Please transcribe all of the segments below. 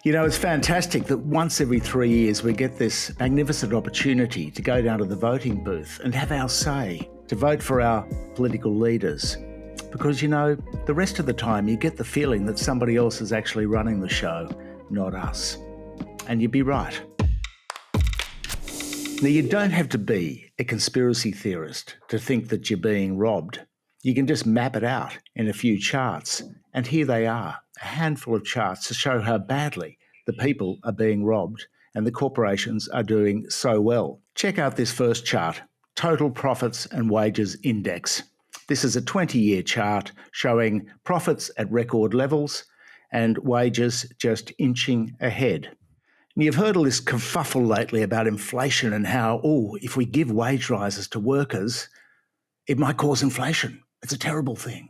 You know, it's fantastic that once every 3 years we get this magnificent opportunity to go down to the voting booth and have our say, to vote for our political leaders. Because, you know, the rest of the time you get the feeling that somebody else is actually running the show, not us. And you'd be right. Now, you don't have to be a conspiracy theorist to think that you're being robbed. You can just map it out in a few charts. And here they are, a handful of charts to show how badly the people are being robbed and the corporations are doing so well. Check out this first chart, Total Profits and Wages Index. This is a 20-year chart showing profits at record levels and wages just inching ahead. And you've heard all this kerfuffle lately about inflation and how, if we give wage rises to workers, it might cause inflation. It's a terrible thing.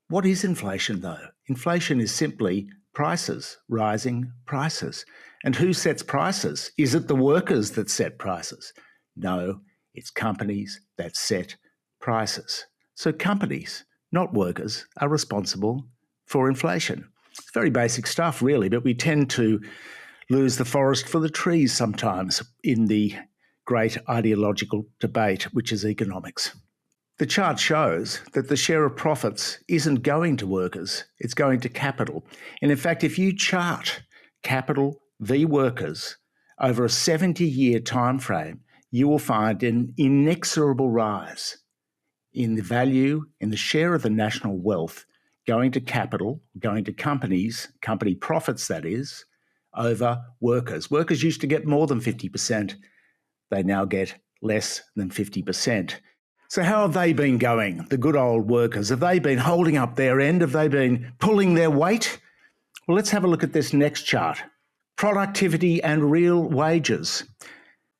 What is inflation, though? Inflation is simply prices, rising prices. And who sets prices? Is it the workers that set prices? No, it's companies that set prices. So companies, not workers, are responsible for inflation. It's very basic stuff, really, but we tend to lose the forest for the trees sometimes in the great ideological debate, which is economics. The chart shows that the share of profits isn't going to workers, it's going to capital. And in fact, if you chart capital v workers over a 70-year time frame, you will find an inexorable rise in the value, in the share of the national wealth going to capital, going to companies, company profits that is, over workers. Workers used to get more than 50%. They now get less than 50%. So how have they been going, the good old workers? Have they been holding up their end? Have they been pulling their weight? Well, let's have a look at this next chart. Productivity and real wages.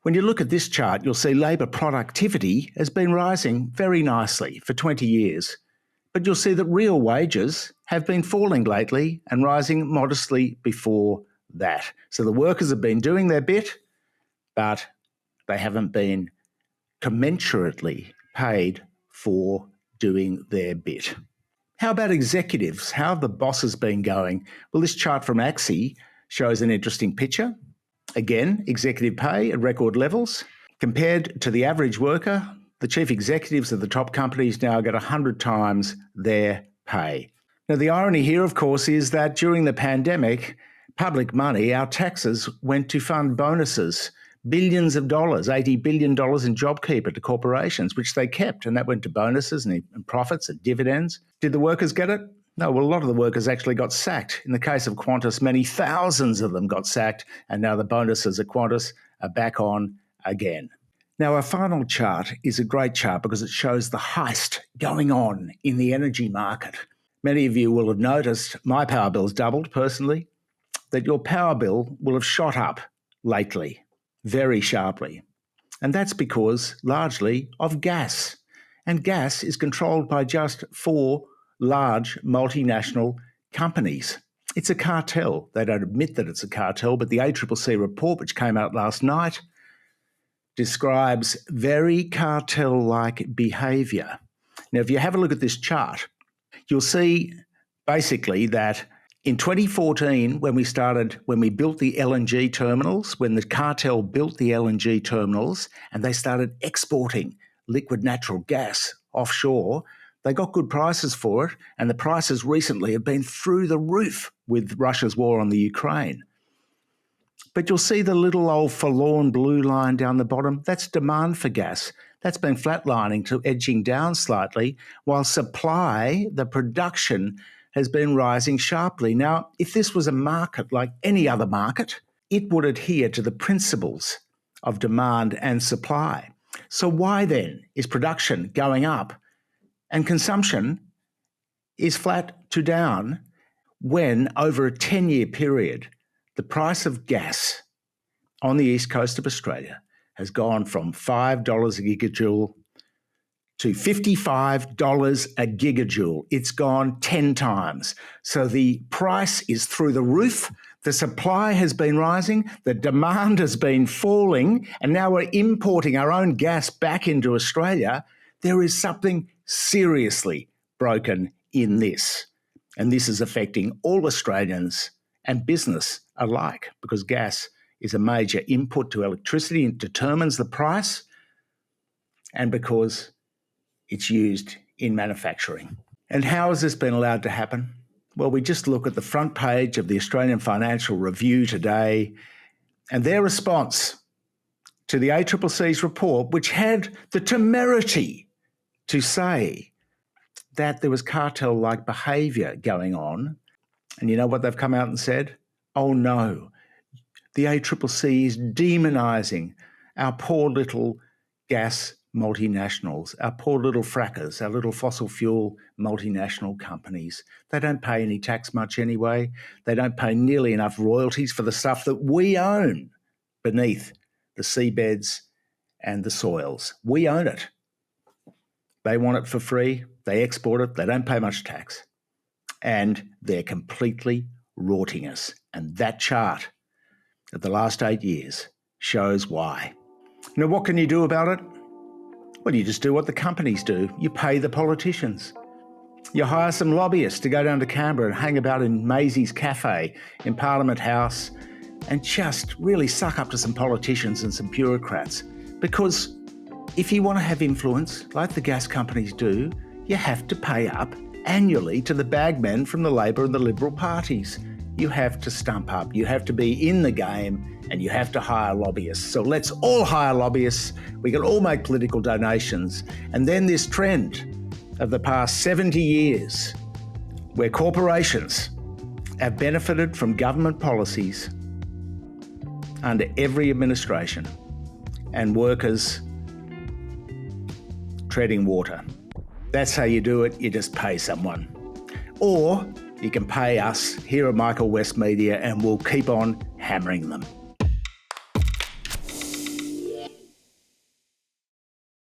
When you look at this chart, you'll see labour productivity has been rising very nicely for 20 years. But you'll see that real wages have been falling lately and rising modestly before that. So the workers have been doing their bit, but they haven't been commensurately paid for doing their bit. How about executives? How have the bosses been going? Well, this chart from AXI shows an interesting picture. Again, executive pay at record levels. Compared to the average worker, the chief executives of the top companies now get 100 times their pay. Now, the irony here, of course, is that during the pandemic, public money, our taxes, went to fund bonuses, billions of dollars, $80 billion in JobKeeper to corporations, which they kept, and that went to bonuses and profits and dividends. Did the workers get it? No, well, a lot of the workers actually got sacked. In the case of Qantas, many thousands of them got sacked, and now the bonuses at Qantas are back on again. Now, our final chart is a great chart because it shows the heist going on in the energy market. Many of you will have noticed my power bill's doubled personally, that your power bill will have shot up lately, very sharply. And that's because largely of gas. And gas is controlled by just 4 large multinational companies. It's a cartel. They don't admit that it's a cartel, but the ACCC report, which came out last night, describes very cartel-like behaviour. Now, if you have a look at this chart, you'll see basically that in 2014, when we built the LNG terminals, when the cartel built the LNG terminals and they started exporting liquid natural gas offshore, they got good prices for it, and the prices recently have been through the roof with Russia's war on the Ukraine. But you'll see the little old forlorn blue line down the bottom. That's demand for gas. That's been flatlining to edging down slightly, while supply, the production, has been rising sharply. Now, if this was a market like any other market, it would adhere to the principles of demand and supply. So why then is production going up and consumption is flat to down when over a 10-year period, the price of gas on the east coast of Australia has gone from $5 a gigajoule to $55 a gigajoule. It's gone 10 times. So the price is through the roof. The supply has been rising. The demand has been falling. And now we're importing our own gas back into Australia. There is something seriously broken in this. And this is affecting all Australians and business alike, because gas is a major input to electricity and determines the price, and because it's used in manufacturing. And how has this been allowed to happen? Well, we just look at the front page of the Australian Financial Review today and their response to the ACCC's report, which had the temerity to say that there was cartel-like behaviour going on. And you know what they've come out and said? Oh no, the ACCC is demonising our poor little gas multinationals, our poor little frackers, our little fossil fuel multinational companies. They don't pay any tax much anyway. They don't pay nearly enough royalties for the stuff that we own beneath the seabeds and the soils. We own it. They want it for free. They export it. They don't pay much tax. And they're completely rorting us. And that chart of the last 8 years shows why. Now, what can you do about it? Well, you just do what the companies do. You pay the politicians. You hire some lobbyists to go down to Canberra and hang about in Maisie's Cafe in Parliament House and just really suck up to some politicians and some bureaucrats. Because if you want to have influence, like the gas companies do, you have to pay up annually to the bagmen from the Labor and the Liberal parties. You have to stump up, you have to be in the game, and you have to hire lobbyists. So let's all hire lobbyists. We can all make political donations. And then this trend of the past 70 years, where corporations have benefited from government policies under every administration, and workers treading water. That's how you do it. You just pay someone. Or you can pay us here at Michael West Media and we'll keep on hammering them.